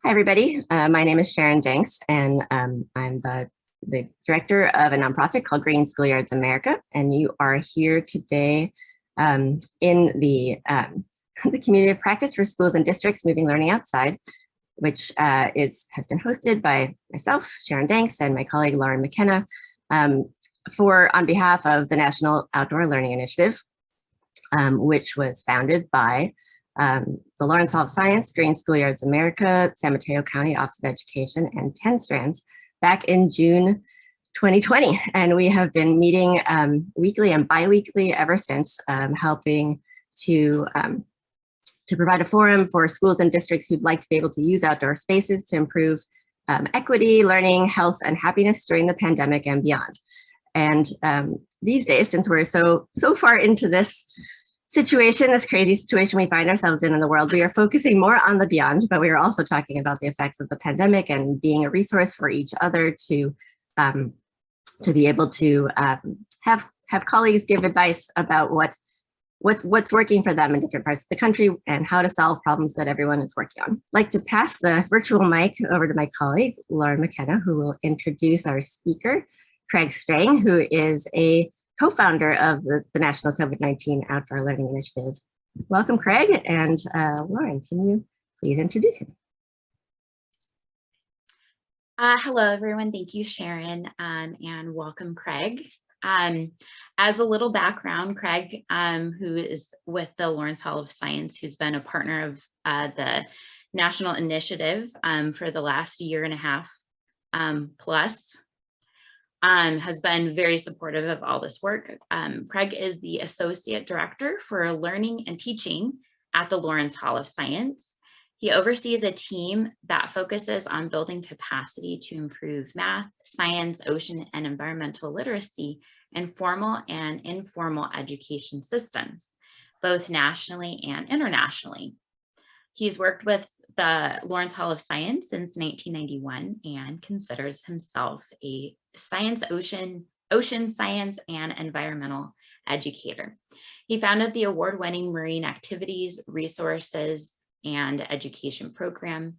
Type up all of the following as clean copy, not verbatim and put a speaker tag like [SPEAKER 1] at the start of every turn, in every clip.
[SPEAKER 1] Hi, everybody. My name is Sharon Jenks, and I'm the director of a nonprofit called Green Schoolyards America. And you are here today in the community of practice for schools and districts moving learning outside, which has been hosted by myself, Sharon Jenks, and my colleague Lauren McKenna, on behalf of the National Outdoor Learning Initiative, which was founded by the Lawrence Hall of Science, Green Schoolyards America, San Mateo County Office of Education, and 10 Strands back in June 2020. And we have been meeting weekly and biweekly ever since, helping to provide a forum for schools and districts who'd like to be able to use outdoor spaces to improve equity, learning, health, and happiness during the pandemic and beyond. And these days, since we're so far into this situation, this crazy situation we find ourselves in the world, we are focusing more on the beyond, but we are also talking about the effects of the pandemic and being a resource for each other to be able to have colleagues give advice about what's working for them in different parts of the country and how to solve problems that everyone is working on. I'd like to pass the virtual mic over to my colleague, Lauren McKenna, who will introduce our speaker, Craig Strang, who is a co-founder of the National COVID-19 Outdoor Learning Initiative. Welcome, Craig, and Lauren, can you please introduce him?
[SPEAKER 2] Hello, everyone. Thank you, Sharon, and welcome, Craig. As a little background, Craig, who is with the Lawrence Hall of Science, who's been a partner of the National Initiative for the last year and a half plus, has been very supportive of all this work. Craig is the Associate Director for Learning and Teaching at the Lawrence Hall of Science. He oversees a team that focuses on building capacity to improve math, science, ocean, and environmental literacy in formal and informal education systems, both nationally and internationally. He's worked with the Lawrence Hall of Science since 1991 and considers himself a ocean science and environmental educator. He founded the award-winning Marine Activities, Resources, and Education program.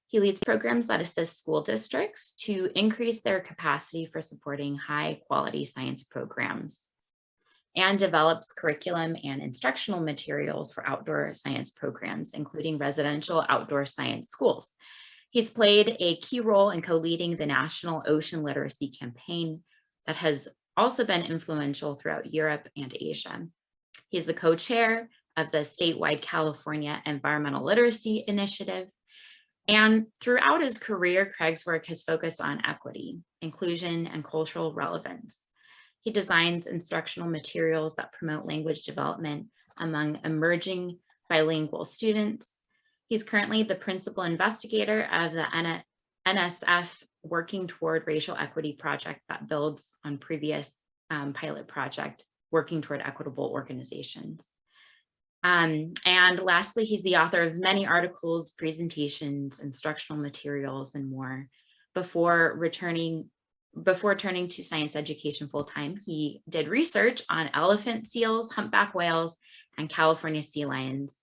[SPEAKER 2] He leads programs that assist school districts to increase their capacity for supporting high-quality science programs, and develops curriculum and instructional materials for outdoor science programs, including residential outdoor science schools. He's played a key role in co-leading the National Ocean Literacy Campaign that has also been influential throughout Europe and Asia. He's the co-chair of the statewide California Environmental Literacy Initiative. And throughout his career, Craig's work has focused on equity, inclusion, and cultural relevance. He designs instructional materials that promote language development among emerging bilingual students. He's currently the principal investigator of the NSF Working Toward Racial Equity project that builds on previous pilot project working toward equitable organizations. And lastly, he's the author of many articles, presentations, instructional materials, and more. Before turning to science education full-time, he did research on elephant seals, humpback whales, and California sea lions,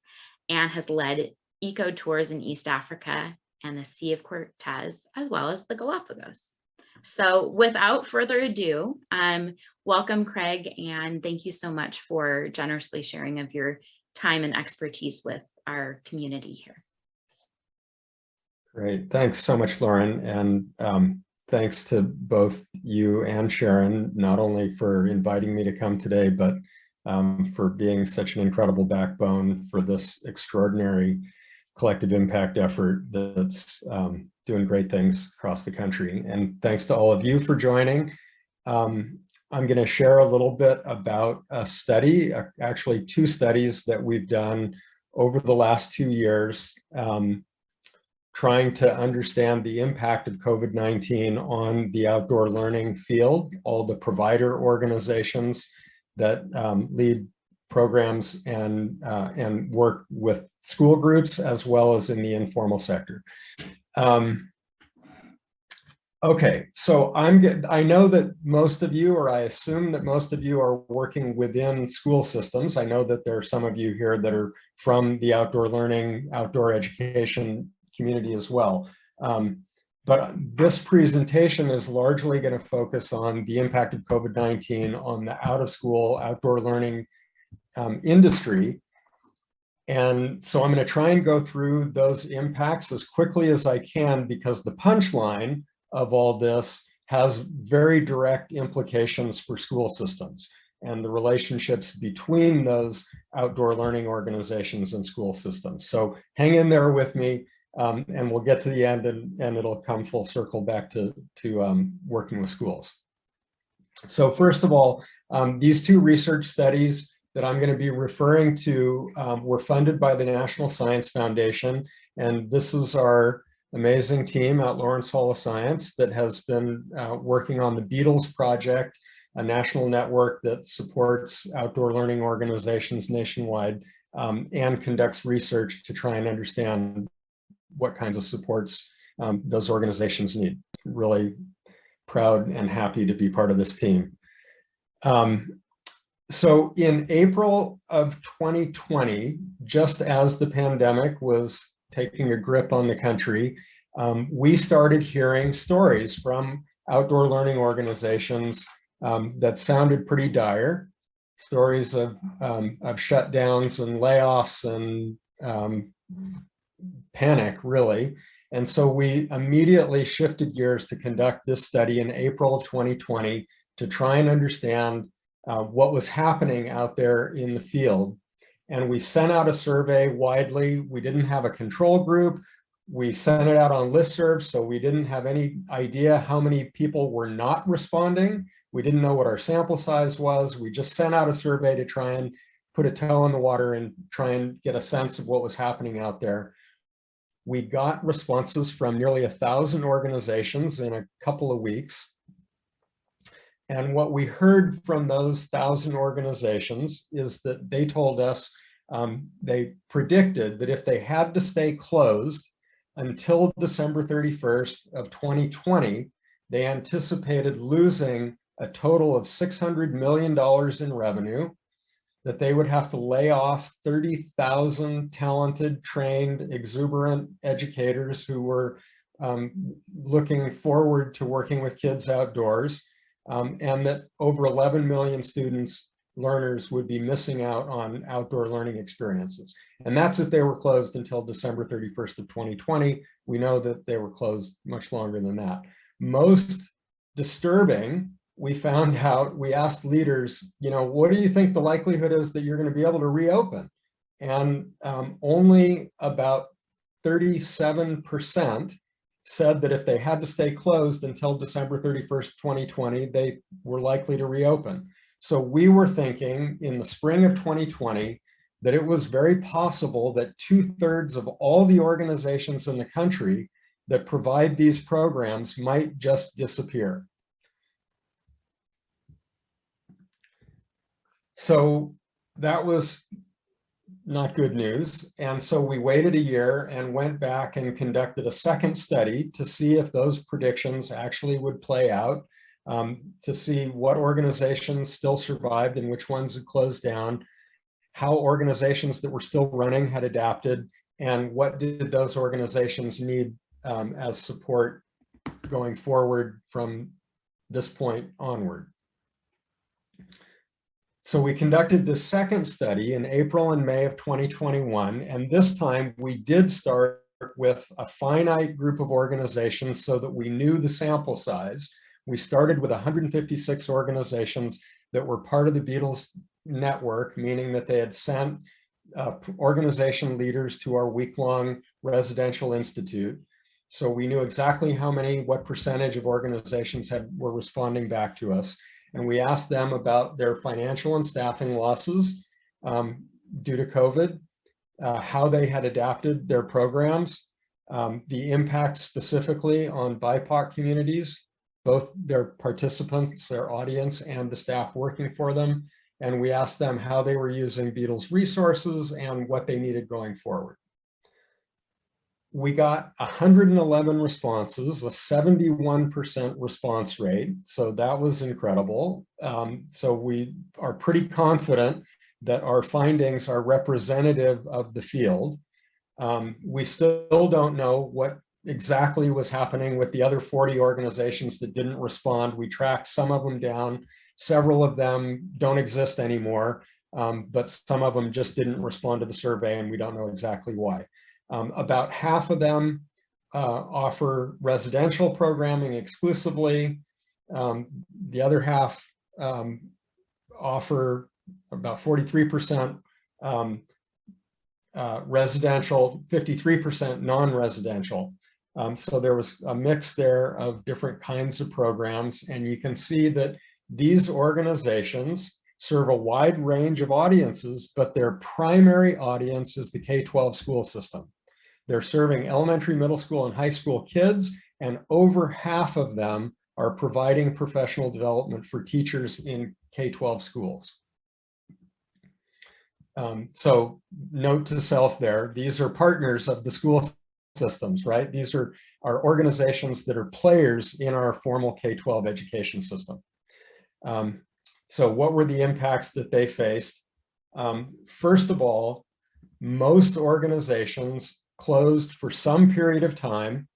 [SPEAKER 2] and has led eco tours in East Africa and the Sea of Cortez, as well as the Galapagos. So without further ado, welcome, Craig, and thank you so much for generously sharing of your time and expertise with our community here.
[SPEAKER 3] Great, thanks so much, Lauren, and thanks to both you and Sharon, not only for inviting me to come today, but for being such an incredible backbone for this extraordinary collective impact effort that's doing great things across the country. And thanks to all of you for joining. I'm going to share a little bit about a study, actually 2 studies that we've done over the last 2 years, trying to understand the impact of COVID-19 on the outdoor learning field, all the provider organizations that lead programs and work with school groups, as well as in the informal sector. Okay, so I know that most of you, or I assume that most of you, are working within school systems. I know that there are some of you here that are from the outdoor learning, outdoor education community as well. But this presentation is largely going to focus on the impact of COVID-19 on the out-of-school outdoor learning industry. And so I'm going to try and go through those impacts as quickly as I can, because the punchline of all this has very direct implications for school systems and the relationships between those outdoor learning organizations and school systems. So hang in there with me, and we'll get to the end, and it'll come full circle back to working with schools. So first of all, these two research studies that I'm going to be referring to were funded by the National Science Foundation, and this is our amazing team at Lawrence Hall of Science that has been working on the Beatles Project, a national network that supports outdoor learning organizations nationwide and conducts research to try and understand what kinds of supports those organizations need. Really proud and happy to be part of this team. So in April of 2020, just as the pandemic was taking a grip on the country, we started hearing stories from outdoor learning organizations that sounded pretty dire, stories of shutdowns and layoffs and panic, really. And so we immediately shifted gears to conduct this study in April of 2020 to try and understand what was happening out there in the field. And we sent out a survey widely. We didn't have a control group. We sent it out on listservs, so we didn't have any idea how many people were not responding. We didn't know what our sample size was. We just sent out a survey to try and put a toe in the water and try and get a sense of what was happening out there. We got responses from nearly 1,000 organizations in a couple of weeks. And what we heard from those 1,000 organizations is that they told us they predicted that if they had to stay closed until December 31st of 2020, they anticipated losing a total of $600 million in revenue, that they would have to lay off 30,000 talented, trained, exuberant educators who were looking forward to working with kids outdoors, and that over 11 million learners would be missing out on outdoor learning experiences. And that's if they were closed until December 31st of 2020. We know that they were closed much longer than that. Most disturbing, we found out, we asked leaders, what do you think the likelihood is that you're going to be able to reopen? And only about 37% said that if they had to stay closed until December 31st, 2020, they were likely to reopen. So we were thinking in the spring of 2020 that it was very possible that 2/3 of all the organizations in the country that provide these programs might just disappear. So that was not good news. And so we waited a year and went back and conducted a second study to see if those predictions actually would play out, to see what organizations still survived and which ones had closed down, how organizations that were still running had adapted, and what did those organizations need as support going forward from this point onward. So we conducted this second study in April and May of 2021, and this time we did start with a finite group of organizations so that we knew the sample size. We started with 156 organizations that were part of the Beatles network, meaning that they had sent organization leaders to our week-long residential institute. So we knew exactly what percentage of organizations were responding back to us. And we asked them about their financial and staffing losses due to COVID, how they had adapted their programs, the impact specifically on BIPOC communities, both their participants, their audience, and the staff working for them. And we asked them how they were using Beatles resources and what they needed going forward. We got 111 responses, a 71% response rate. So that was incredible. So we are pretty confident that our findings are representative of the field. We still don't know what exactly was happening with the other 40 organizations that didn't respond. We tracked some of them down. Several of them don't exist anymore, but some of them just didn't respond to the survey, and we don't know exactly why. About half of them offer residential programming exclusively. The other half offer about 43% residential, 53% non-residential. So there was a mix there of different kinds of programs, and you can see that these organizations serve a wide range of audiences, but their primary audience is the K-12 school system. They're serving elementary, middle school, and high school kids, and over half of them are providing professional development for teachers in K-12 schools. So note to self there, these are partners of the school systems, right? These are organizations that are players in our formal K-12 education system. So what were the impacts that they faced? First of all, most organizations closed for some period of time,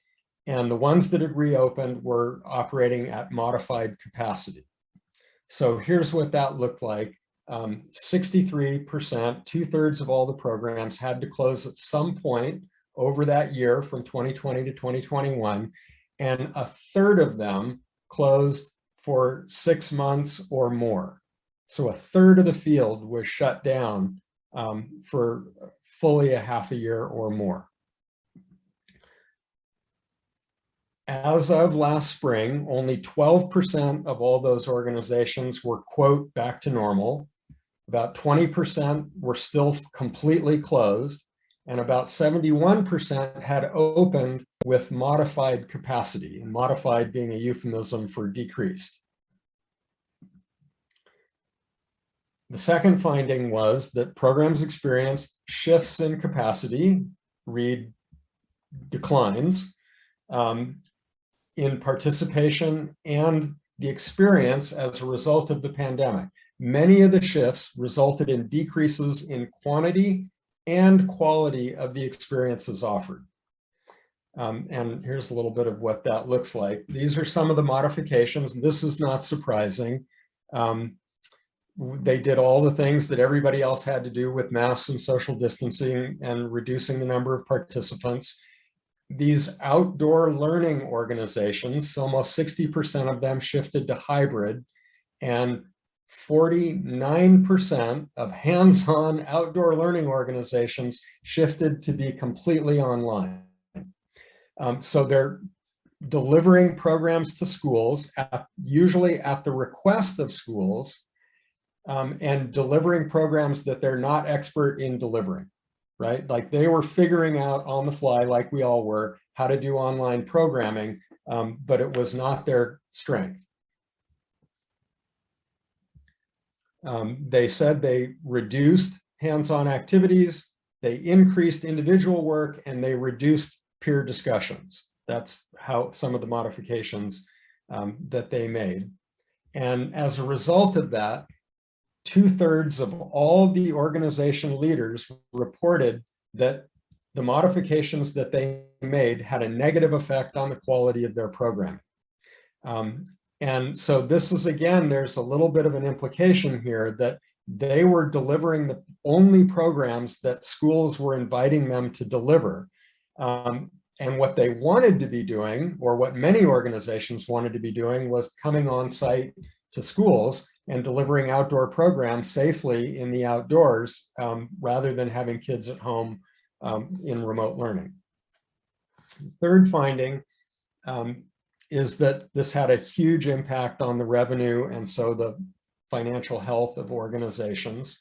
[SPEAKER 3] and the ones that had reopened were operating at modified capacity. So here's what that looked like. 63%, 2/3 of all the programs had to close at some point over that year from 2020 to 2021, and 1/3 of them closed for 6 months or more. So 1/3 of the field was shut down for fully a half a year or more. As of last spring, only 12% of all those organizations were, quote, back to normal. About 20% were still completely closed, and about 71% had opened with modified capacity, and modified being a euphemism for decreased. The second finding was that programs experienced shifts in capacity, read declines, in participation and the experience as a result of the pandemic. Many of the shifts resulted in decreases in quantity and quality of the experiences offered. And here's a little bit of what that looks like. These are some of the modifications. This is not surprising. They did all the things that everybody else had to do with masks and social distancing and reducing the number of participants. These outdoor learning organizations, almost 60% of them shifted to hybrid, and 49% of hands-on outdoor learning organizations shifted to be completely online. So they're delivering programs to schools, usually at the request of schools, and delivering programs that they're not expert in delivering, right? Like they were figuring out on the fly, like we all were, how to do online programming, but it was not their strength. They said they reduced hands-on activities, they increased individual work, and they reduced peer discussions. That's how some of the modifications that they made. And as a result of that, 2/3 of all the organization leaders reported that the modifications that they made had a negative effect on the quality of their programming. And so this is, again, there's a little bit of an implication here that they were delivering the only programs that schools were inviting them to deliver. And what they wanted to be doing, or what many organizations wanted to be doing, was coming on site to schools and delivering outdoor programs safely in the outdoors, rather than having kids at home in remote learning. Third finding is that this had a huge impact on the revenue and so the financial health of organizations.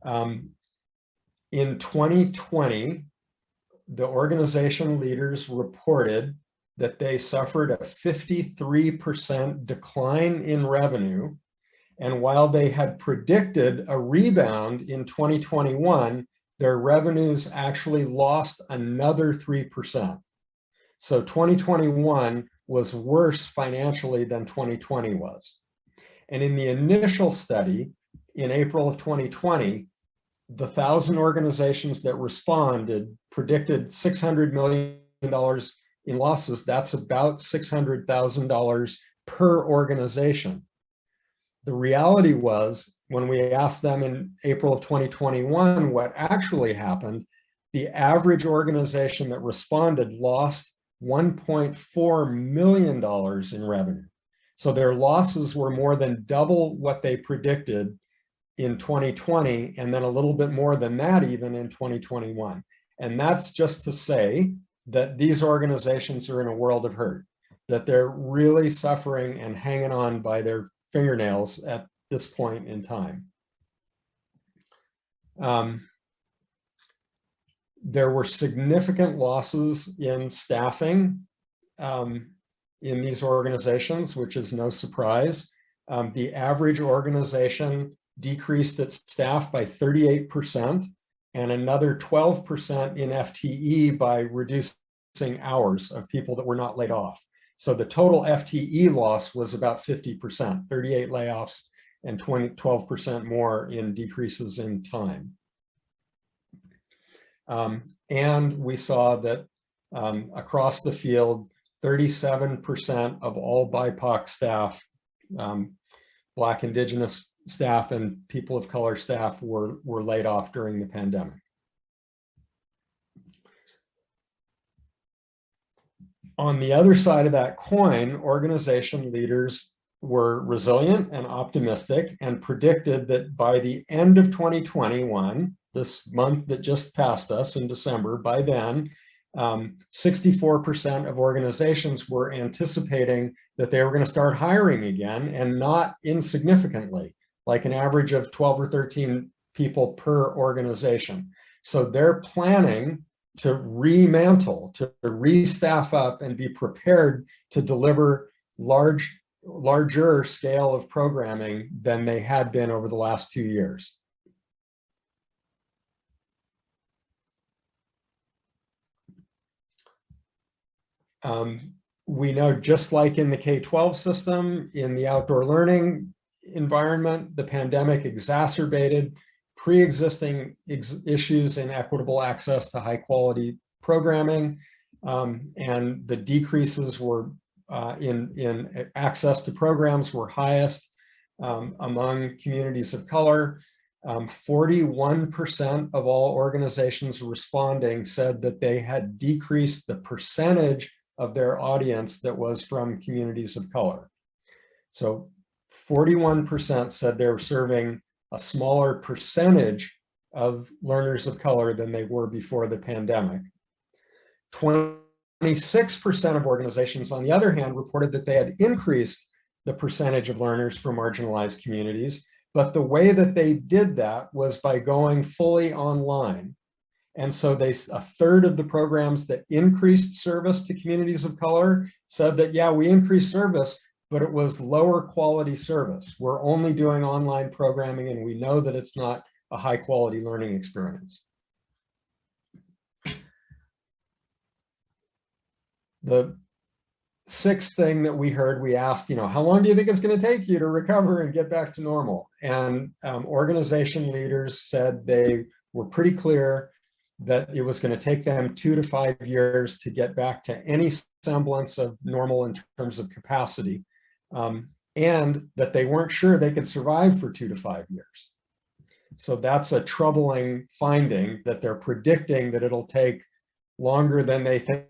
[SPEAKER 3] In 2020, the organization leaders reported that they suffered a 53% decline in revenue. And while they had predicted a rebound in 2021, their revenues actually lost another 3%. So 2021 was worse financially than 2020 was. And in the initial study, in April of 2020, the 1,000 organizations that responded predicted $600 million in losses. That's about $600,000 per organization. The reality was, when we asked them in April of 2021 what actually happened, the average organization that responded lost $1.4 million in revenue. So their losses were more than double what they predicted in 2020, and then a little bit more than that even in 2021. And that's just to say that these organizations are in a world of hurt, that they're really suffering and hanging on by their fingernails at this point in time. There were significant losses in staffing in these organizations, which is no surprise. The average organization decreased its staff by 38% and another 12% in FTE by reducing hours of people that were not laid off. So the total FTE loss was about 50%, 38 layoffs and 12% more in decreases in time. And we saw that across the field, 37% of all BIPOC staff, Black, Indigenous staff, and people of color staff were laid off during the pandemic. On the other side of that coin, organization leaders were resilient and optimistic and predicted that by the end of 2021, this month that just passed us in December, by then, 64% of organizations were anticipating that they were going to start hiring again, and not insignificantly, like an average of 12 or 13 people per organization. So they're planning to remantle, to restaff up and be prepared to deliver larger scale of programming than they had been over the last 2 years. We know, just like in the K-12 system, in the outdoor learning environment, the pandemic exacerbated pre-existing issues in equitable access to high quality programming, and the decreases were in access to programs were highest among communities of color. 41% of all organizations responding said that they had decreased the percentage of their audience that was from communities of color. So 41% said they were serving a smaller percentage of learners of color than they were before the pandemic. 26% of organizations, on the other hand, reported that they had increased the percentage of learners from marginalized communities, but the way that they did that was by going fully online. And so a third of the programs that increased service to communities of color said that, yeah, we increased service, but it was lower quality service. We're only doing online programming, and we know that it's not a high quality learning experience. The sixth thing that we heard, we asked, how long do you think it's going to take you to recover and get back to normal? And organization leaders said they were pretty clear that it was going to take them 2 to 5 years to get back to any semblance of normal in terms of capacity, and that they weren't sure they could survive for 2 to 5 years. So that's a troubling finding, that they're predicting that it'll take longer than they think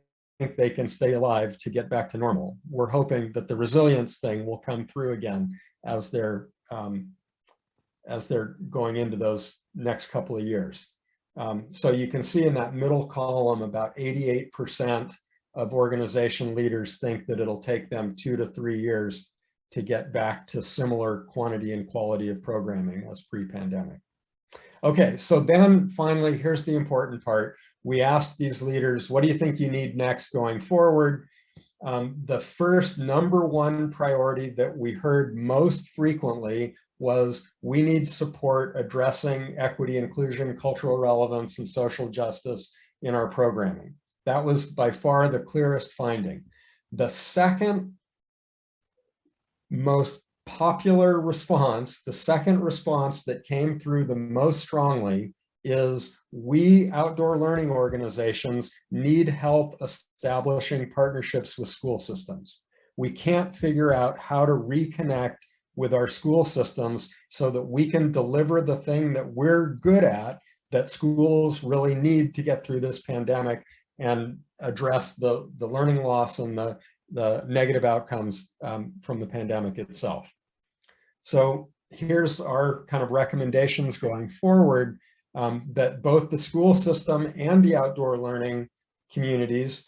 [SPEAKER 3] they can stay alive to get back to normal. We're hoping that the resilience thing will come through again as they're going into those next couple of years. So you can see in that middle column, about 88% of organization leaders think that it'll take them 2 to 3 years to get back to similar quantity and quality of programming as pre-pandemic. Okay, so then finally, here's the important part. We asked these leaders, what do you think you need next going forward? The first #1 priority that we heard most frequently was, we need support addressing equity, inclusion, cultural relevance, and social justice in our programming. That was by far the clearest finding. The second most popular response, the second response that came through the most strongly, is we outdoor learning organizations need help establishing partnerships with school systems. We can't figure out how to reconnect with our school systems so that we can deliver the thing that we're good at, that schools really need to get through this pandemic and address the learning loss and the negative outcomes from the pandemic itself. So here's our kind of recommendations going forward, that both the school system and the outdoor learning communities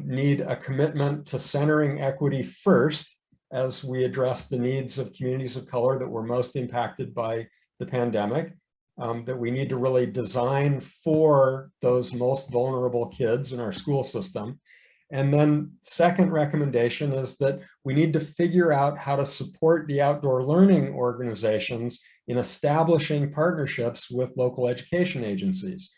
[SPEAKER 3] need a commitment to centering equity first as we address the needs of communities of color that were most impacted by the pandemic, that we need to really design for those most vulnerable kids in our school system. And then second recommendation is that we need to figure out how to support the outdoor learning organizations in establishing partnerships with local education agencies.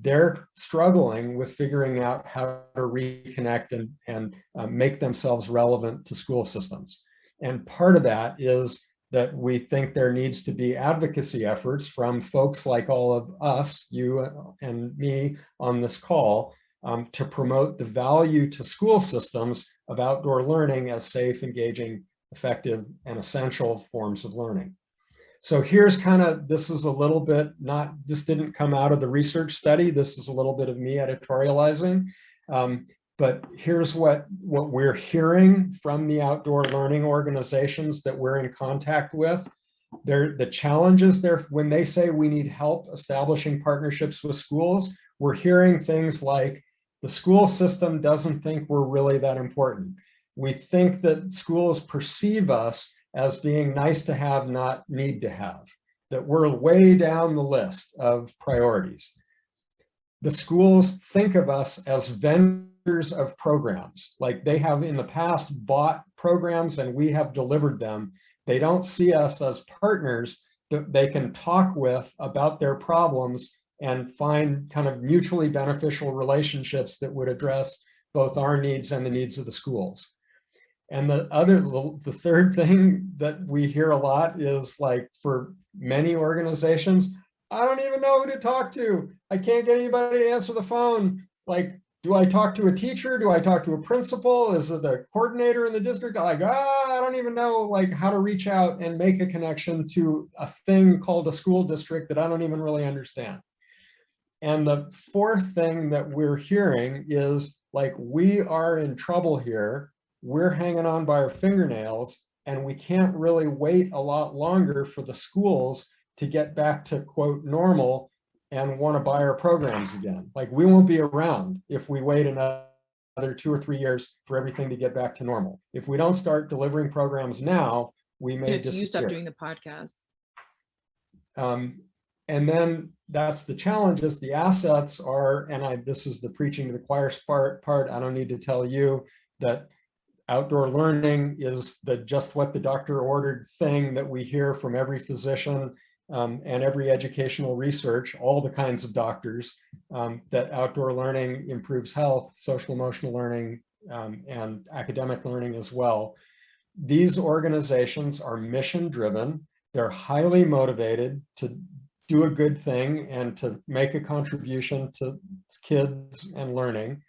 [SPEAKER 3] They're struggling with figuring out how to reconnect and make themselves relevant to school systems. And part of that is that we think there needs to be advocacy efforts from folks like all of us, you and me on this call, to promote the value to school systems of outdoor learning as safe, engaging, effective, and essential forms of learning. So here's kind of, this is a little bit this didn't come out of the research study. This is a little bit of me editorializing. But here's what we're hearing from the outdoor learning organizations that we're in contact with. The challenges there, when they say we need help establishing partnerships with schools, we're hearing things like the school system doesn't think we're really that important. We think that schools perceive us as being nice to have, not need to have, that we're way down the list of priorities. The schools think of us as vendors of programs, like they have in the past bought programs and we have delivered them. They don't see us as partners that they can talk with about their problems and find kind of mutually beneficial relationships that would address both our needs and the needs of the schools. And the third thing that we hear a lot is, like, for many organizations, I don't even know who to talk to. I can't get anybody to answer the phone. Like, do I talk to a teacher? Do I talk to a principal? Is it a coordinator in the district? Like, I don't even know, like, how to reach out and make a connection to a thing called a school district that I don't even really understand. And the fourth thing that we're hearing is, like, we are in trouble here. We're hanging on by our fingernails, and we can't really wait a lot longer for the schools to get back to, quote, normal and want to buy our programs again. Like, we won't be around if we wait another 2 or 3 years for everything to get back to normal. If we don't start delivering programs now, we may disappear.
[SPEAKER 4] If you stop doing the podcast.
[SPEAKER 3] And then that's the challenges. The assets are, and this is the preaching to the choir part. I don't need to tell you that outdoor learning is just what the doctor ordered thing that we hear from every physician and every educational research, all the kinds of doctors, that outdoor learning improves health, social emotional learning, and academic learning as well. These organizations are mission driven. They're highly motivated to do a good thing and to make a contribution to kids and learning.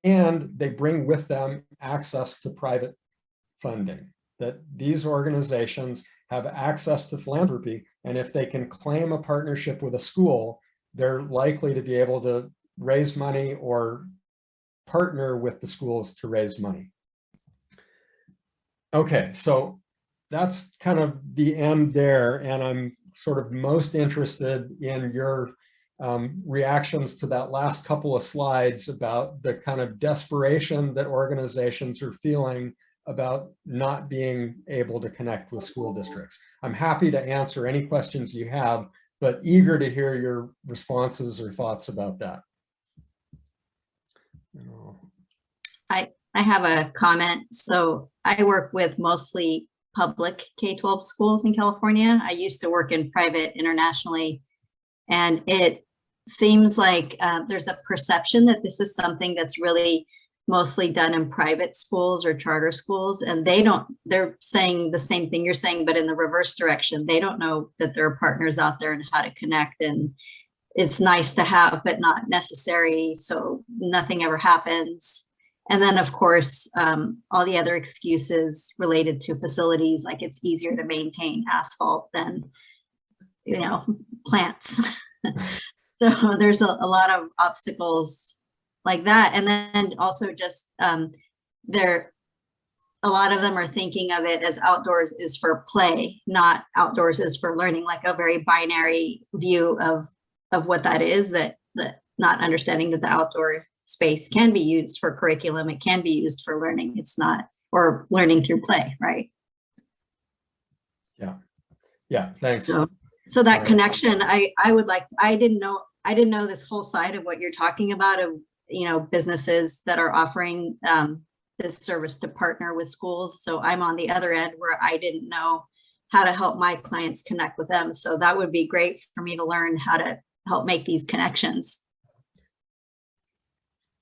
[SPEAKER 3] And they bring with them access to private funding, that these organizations have access to philanthropy. And if they can claim a partnership with a school, they're likely to be able to raise money or partner with the schools to raise money. Okay, so that's kind of the end there. And I'm sort of most interested in your reactions to that last couple of slides about the kind of desperation that organizations are feeling about not being able to connect with school districts. I'm happy to answer any questions you have, but eager to hear your responses or thoughts about that.
[SPEAKER 5] I have a comment. So I work with mostly public K-12 schools in California. I used to work in private internationally, and it seems like there's a perception that this is something that's really mostly done in private schools or charter schools, and they're saying the same thing you're saying, but in the reverse direction. They don't know that there are partners out there and how to connect, and it's nice to have, but not necessary. So nothing ever happens. And then of course, all the other excuses related to facilities, like it's easier to maintain asphalt than, plants. So there's a lot of obstacles like that. And then also just a lot of them are thinking of it as outdoors is for play, not outdoors is for learning, like a very binary view of what that is, that not understanding that the outdoor space can be used for curriculum, it can be used for learning, it's not, or learning through play, right?
[SPEAKER 3] Yeah, thanks.
[SPEAKER 5] So that connection, I didn't know this whole side of what you're talking about, of businesses that are offering this service to partner with schools. So I'm on the other end where I didn't know how to help my clients connect with them. So that would be great for me to learn how to help make these connections.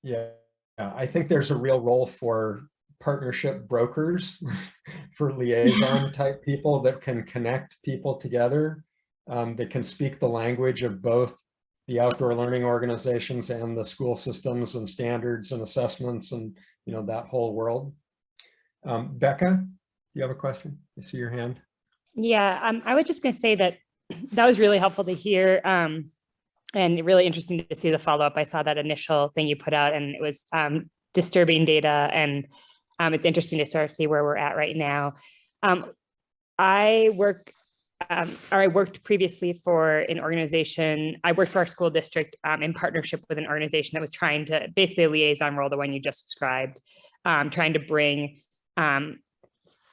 [SPEAKER 3] Yeah, I think there's a real role for partnership brokers, for liaison type people that can connect people together, that can speak the language of both the outdoor learning organizations and the school systems and standards and assessments and that whole world. Becca, you have a question? I see your hand.
[SPEAKER 4] Yeah, I was just going to say that was really helpful to hear, and really interesting to see the follow-up. I saw that initial thing you put out, and it was disturbing data, and it's interesting to sort of see where we're at right now. I worked previously for an organization. I worked for our school district in partnership with an organization that was trying to, basically a liaison role, the one you just described, trying to bring,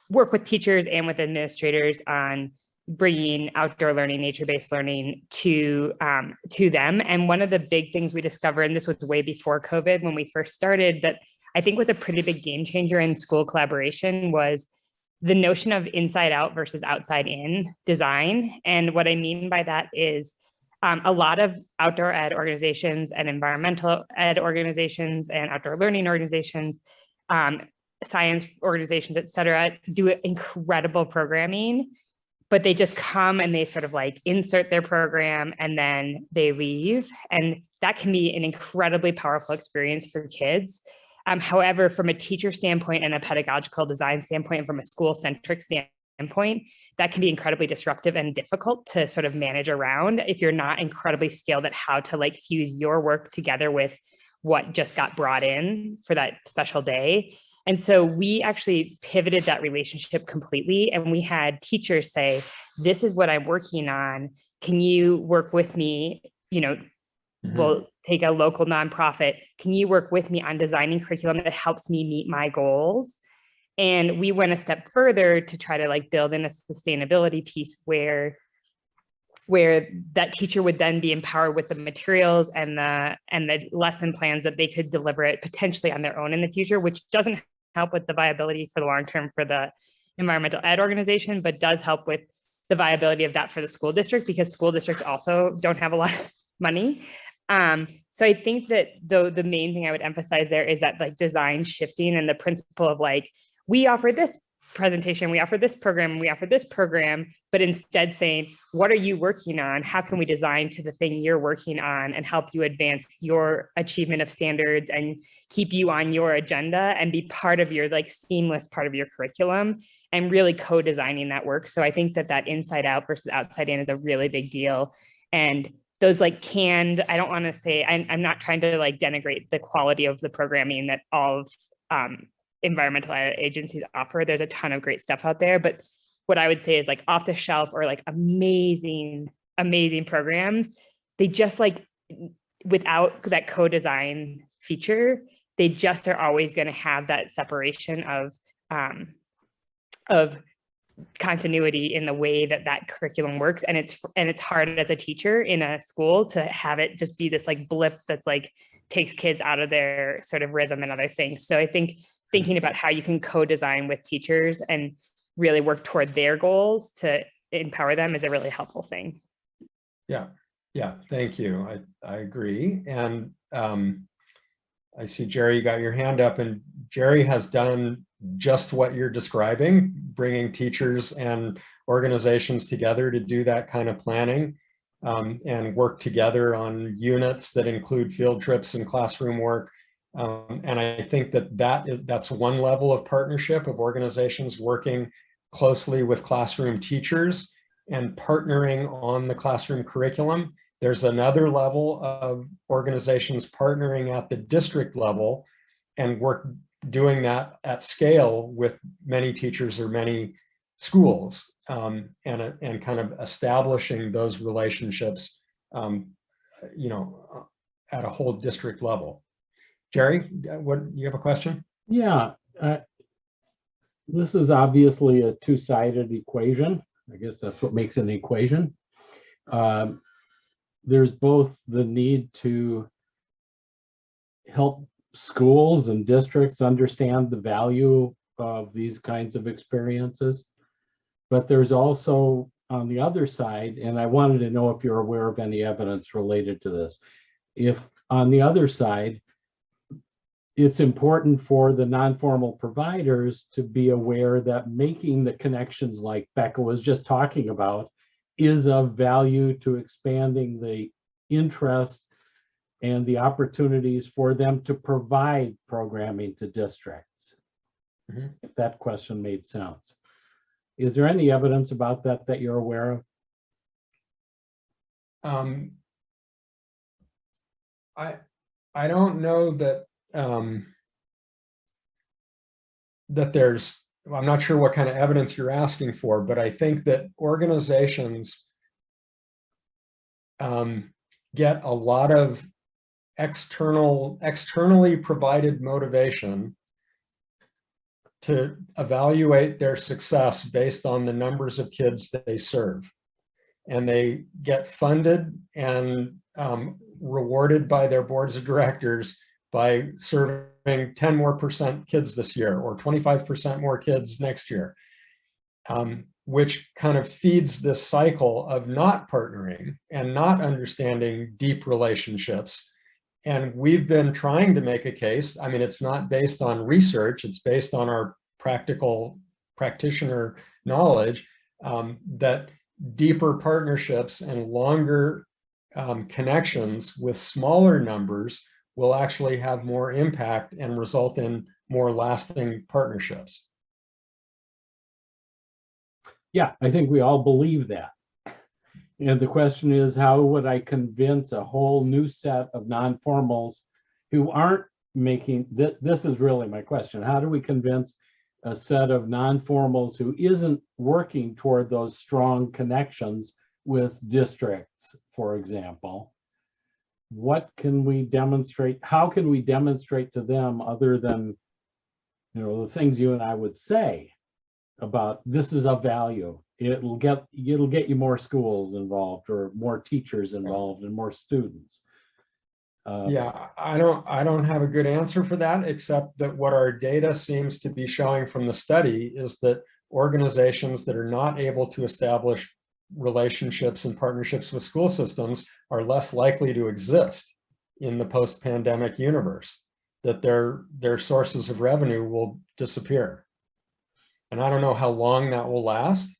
[SPEAKER 4] work with teachers and with administrators on bringing outdoor learning, nature-based learning to them. And one of the big things we discovered, and this was way before COVID when we first started, that I think was a pretty big game changer in school collaboration, was the notion of inside out versus outside in design. And what I mean by that is a lot of outdoor ed organizations and environmental ed organizations and outdoor learning organizations, science organizations, et cetera, do incredible programming, but they just come and they sort of like insert their program and then they leave. And that can be an incredibly powerful experience for kids. However, from a teacher standpoint and a pedagogical design standpoint, and from a school-centric standpoint, that can be incredibly disruptive and difficult to sort of manage around if you're not incredibly skilled at how to like fuse your work together with what just got brought in for that special day. And so we actually pivoted that relationship completely. And we had teachers say, this is what I'm working on. Can you work with me? We'll take a local nonprofit. Can you work with me on designing curriculum that helps me meet my goals? And we went a step further to try to like build in a sustainability piece where that teacher would then be empowered with the materials and the lesson plans that they could deliver it potentially on their own in the future, which doesn't help with the viability for the long term for the environmental ed organization, but does help with the viability of that for the school district, because school districts also don't have a lot of money. So I think that though the main thing I would emphasize there is that like design shifting and the principle of like, we offer this presentation, we offer this program, we offer this program, but instead saying, what are you working on? How can we design to the thing you're working on and help you advance your achievement of standards and keep you on your agenda and be part of your like seamless part of your curriculum and really co-designing that work. So I think that inside out versus outside in is a really big deal. And those like canned, I don't want to say, I'm not trying to like denigrate the quality of the programming that all of environmental agencies offer. There's a ton of great stuff out there, but what I would say is like off the shelf or like amazing programs, they just like, without that co-design feature, they just are always going to have that separation of continuity in the way that curriculum works. And it's hard as a teacher in a school to have it just be this like blip that's like takes kids out of their sort of rhythm and other things. So I think thinking about how you can co-design with teachers and really work toward their goals to empower them is a really helpful thing. Yeah,
[SPEAKER 3] thank you. I agree. And I see, Jerry, you got your hand up, and Jerry has done just what you're describing, bringing teachers and organizations together to do that kind of planning and work together on units that include field trips and classroom work. And I think that's one level of partnership, of organizations working closely with classroom teachers and partnering on the classroom curriculum. There's another level of organizations partnering at the district level and doing that at scale with many teachers or many schools, and kind of establishing those relationships, you know, at a whole district level. Jerry, you have a question?
[SPEAKER 6] Yeah, this is obviously a two-sided equation. I guess that's what makes an equation. There's both the need to help schools and districts understand the value of these kinds of experiences, but there's also on the other side, and I wanted to know if you're aware of any evidence related to this. If on the other side, it's important for the non-formal providers to be aware that making the connections like Becca was just talking about is of value to expanding the interest and the opportunities for them to provide programming to districts.
[SPEAKER 3] Mm-hmm.
[SPEAKER 6] If that question made sense. Is there any evidence about that you're aware of?
[SPEAKER 3] I don't know that that there's, I'm not sure what kind of evidence you're asking for, but I think that organizations get a lot of externally provided motivation to evaluate their success based on the numbers of kids that they serve. And they get funded and rewarded by their boards of directors by serving 10% more kids this year or 25% more kids next year, which kind of feeds this cycle of not partnering and not understanding deep relationships. And we've been trying to make a case. I mean, it's not based on research, it's based on our practical practitioner knowledge, that deeper partnerships and longer connections with smaller numbers will actually have more impact and result in more lasting partnerships.
[SPEAKER 6] Yeah, I think we all believe that. And the question is, how would I convince a whole new set of non-formals who aren't making, this is really my question. How do we convince a set of non-formals who isn't working toward those strong connections with districts, for example? What can we demonstrate? How can we demonstrate to them, other than, you know, the things you and I would say about this is of value? It'll get you more schools involved, or more teachers involved, and more students.
[SPEAKER 3] Yeah, I don't have a good answer for that, except that what our data seems to be showing from the study is that organizations that are not able to establish relationships and partnerships with school systems are less likely to exist in the post-pandemic universe, that their sources of revenue will disappear. And I don't know how long that will last.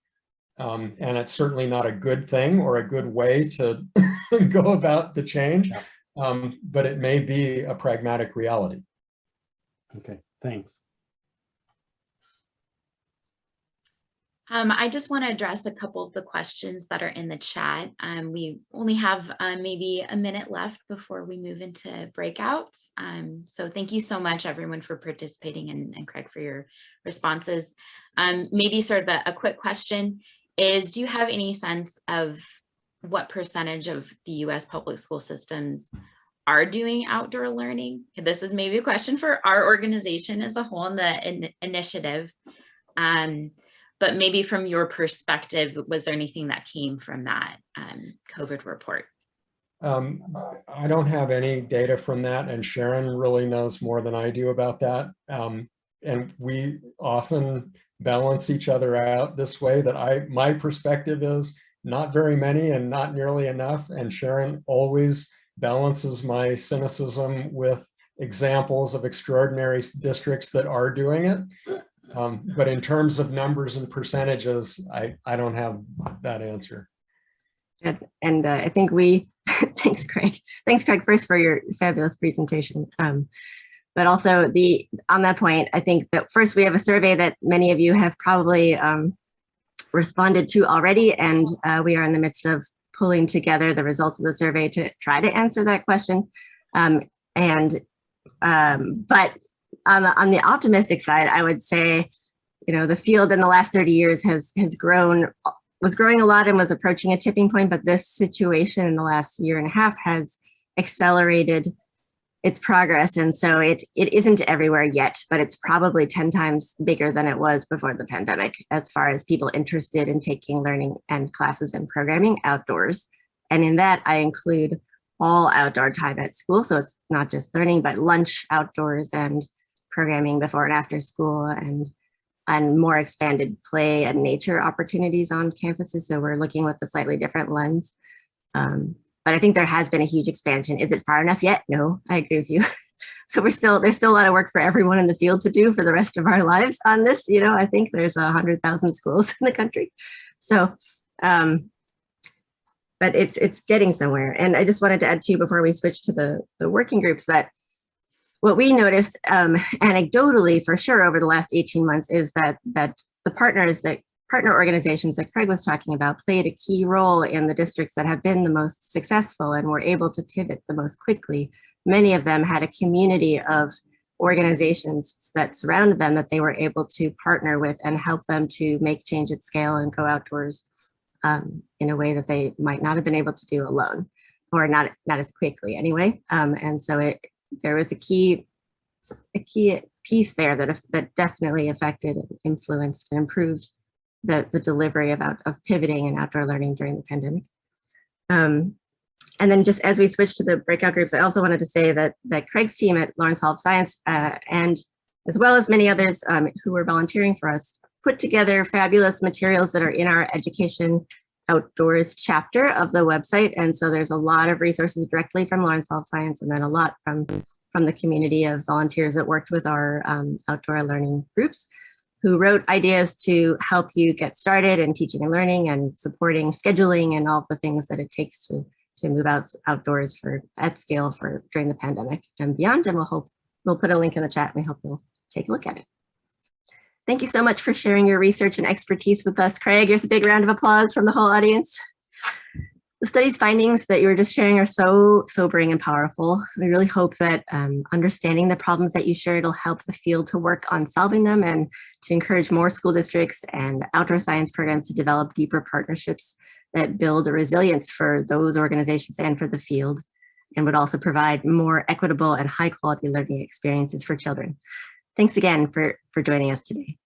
[SPEAKER 3] And it's certainly not a good thing or a good way to go about the change, but it may be a pragmatic reality.
[SPEAKER 6] Okay, thanks.
[SPEAKER 2] I just want to address a couple of the questions that are in the chat. We only have maybe a minute left before we move into breakouts. So thank you so much, everyone, for participating, and Craig, for your responses. Maybe sort of a quick question is, do you have any sense of what percentage of the US public school systems are doing outdoor learning? This is maybe a question for our organization as a whole in the initiative. But maybe from your perspective, was there anything that came from that COVID report?
[SPEAKER 3] I don't have any data from that, and Sharon really knows more than I do about that. And we often balance each other out this way, that my perspective is not very many and not nearly enough, and Sharon always balances my cynicism with examples of extraordinary districts that are doing it. But in terms of numbers and percentages, I don't have that answer.
[SPEAKER 1] Good. And I think thanks, Craig. Thanks, Craig, first for your fabulous presentation. But also on that point, I think that first we have a survey that many of you have probably responded to already, and we are in the midst of pulling together the results of the survey to try to answer that question. But on the optimistic side, I would say, the field in the last 30 years was growing a lot and was approaching a tipping point, but this situation in the last year and a half has accelerated its progress. And so it isn't everywhere yet, but it's probably 10 times bigger than it was before the pandemic, as far as people interested in taking learning and classes and programming outdoors. And in that, I include all outdoor time at school. So it's not just learning, but lunch outdoors and programming before and after school, and more expanded play and nature opportunities on campuses. So we're looking with a slightly different lens. But I think there has been a huge expansion. Is it far enough yet? No, I agree with you. So there's still a lot of work for everyone in the field to do for the rest of our lives on this. I think there's 100,000 schools in the country. So, but it's getting somewhere. And I just wanted to add too, before we switch to the working groups, that what we noticed anecdotally for sure over the last 18 months is that the partner organizations that Craig was talking about played a key role in the districts that have been the most successful and were able to pivot the most quickly. Many of them had a community of organizations that surrounded them that they were able to partner with and help them to make change at scale and go outdoors in a way that they might not have been able to do alone, or not as quickly anyway. And so there was a key piece there that definitely affected, influenced, and improved the delivery of pivoting and outdoor learning during the pandemic. And then just as we switch to the breakout groups, I also wanted to say that Craig's team at Lawrence Hall of Science, and as well as many others who were volunteering for us, put together fabulous materials that are in our education outdoors chapter of the website. And so there's a lot of resources directly from Lawrence Hall of Science, and then a lot from the community of volunteers that worked with our outdoor learning groups, who wrote ideas to help you get started in teaching and learning and supporting scheduling and all the things that it takes to move outdoors at scale during the pandemic and beyond. And we'll put a link in the chat, and we hope you'll take a look at it. Thank you so much for sharing your research and expertise with us, Craig. Here's a big round of applause from the whole audience. The study's findings that you were just sharing are so sobering and powerful. We really hope that understanding the problems that you shared will help the field to work on solving them, and to encourage more school districts and outdoor science programs to develop deeper partnerships that build a resilience for those organizations and for the field, and would also provide more equitable and high quality learning experiences for children. Thanks again for joining us today.